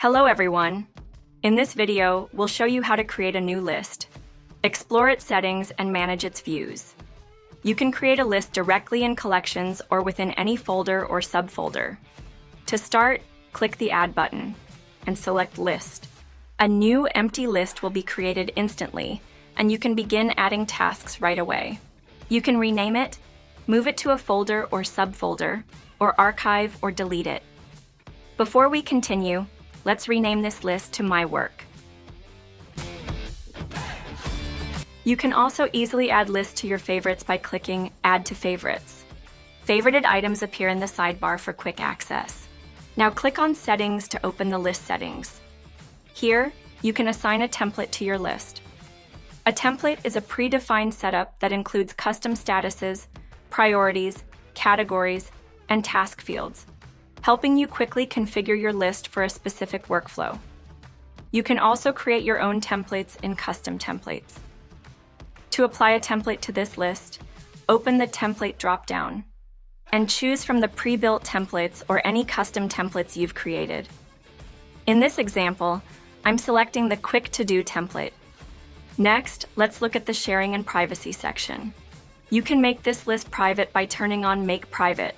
Hello everyone! In this video, we'll show you how to create a new list, explore its settings, and manage its views. You can create a list directly in Collections or within any folder or subfolder. To start, click the Add button and select List. A new empty list will be created instantly, and you can begin adding tasks right away. You can rename it, move it to a folder or subfolder, or archive or delete it. Before we continue, let's rename this list to My Work. You can also easily add lists to your favorites by clicking Add to Favorites. Favorited items appear in the sidebar for quick access. Now click on Settings to open the list settings. Here, you can assign a template to your list. A template is a predefined setup that includes custom statuses, priorities, categories, and task fields, helping you quickly configure your list for a specific workflow. You can also create your own templates in Custom Templates. To apply a template to this list, open the Template dropdown and choose from the pre-built templates or any custom templates you've created. In this example, I'm selecting the Quick To Do template. Next, let's look at the Sharing and Privacy section. You can make this list private by turning on Make Private.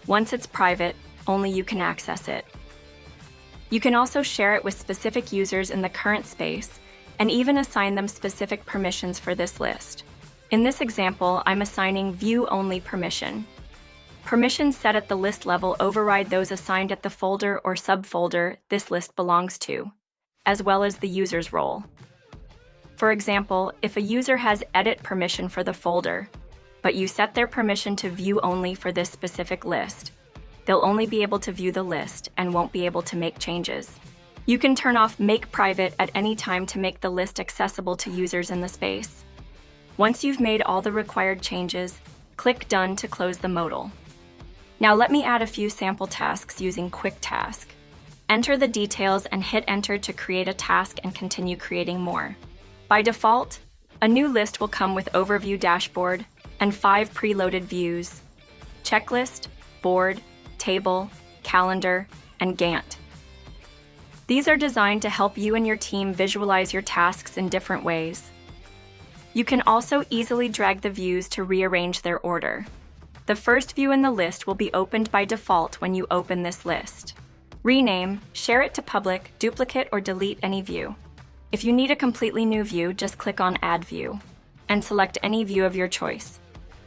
Once it's private, only you can access it. You can also share it with specific users in the current space and even assign them specific permissions for this list. In this example, I'm assigning View-Only permission. Permissions set at the list level override those assigned at the folder or subfolder this list belongs to, as well as the user's role. For example, if a user has edit permission for the folder, but you set their permission to view only for this specific list, they'll only be able to view the list and won't be able to make changes. You can turn off Make Private at any time to make the list accessible to users in the space. Once you've made all the required changes, click Done to close the modal. Now let me add a few sample tasks using Quick Task. Enter the details and hit Enter to create a task and continue creating more. By default, a new list will come with Overview Dashboard and 5 preloaded views: Checklist, Board, Table, Calendar, and Gantt. These are designed to help you and your team visualize your tasks in different ways. You can also easily drag the views to rearrange their order. The first view in the list will be opened by default when you open this list. Rename, share it to public, duplicate, or delete any view. If you need a completely new view, just click on Add View and select any view of your choice.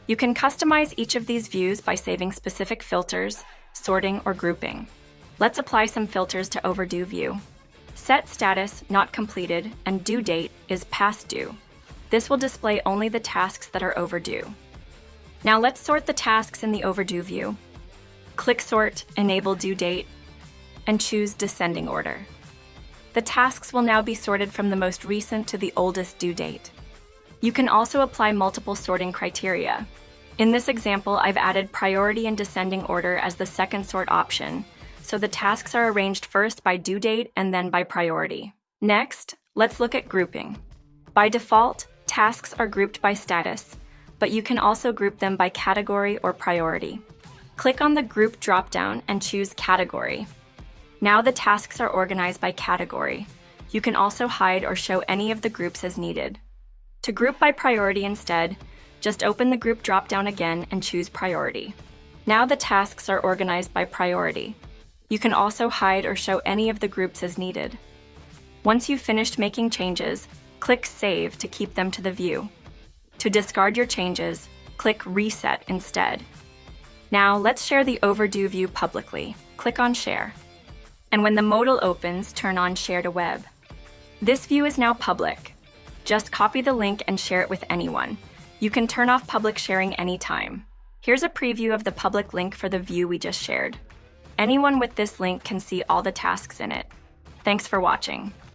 You can customize each of these views by saving specific filters, sorting, or grouping. Let's apply some filters to Overdue view. Set status not completed and due date is past due. This will display only the tasks that are overdue. Now let's sort the tasks in the Overdue view. Click Sort, enable due date, and choose Descending order. The tasks will now be sorted from the most recent to the oldest due date. You can also apply multiple sorting criteria. In this example, I've added priority and descending order as the second sort option, so the tasks are arranged first by due date and then by priority. Next, let's look at grouping. By default, tasks are grouped by status, but you can also group them by category or priority. Click on the Group dropdown and choose Category. Now the tasks are organized by category. You can also hide or show any of the groups as needed. To group by priority instead, just open the Group dropdown again and choose Priority. Now the tasks are organized by priority. You can also hide or show any of the groups as needed. Once you've finished making changes, click Save to keep them to the view. To discard your changes, click Reset instead. Now let's share the Overdue view publicly. Click on Share. And when the modal opens, turn on Share to Web. This view is now public. Just copy the link and share it with anyone. You can turn off public sharing anytime. Here's a preview of the public link for the view we just shared. Anyone with this link can see all the tasks in it. Thanks for watching.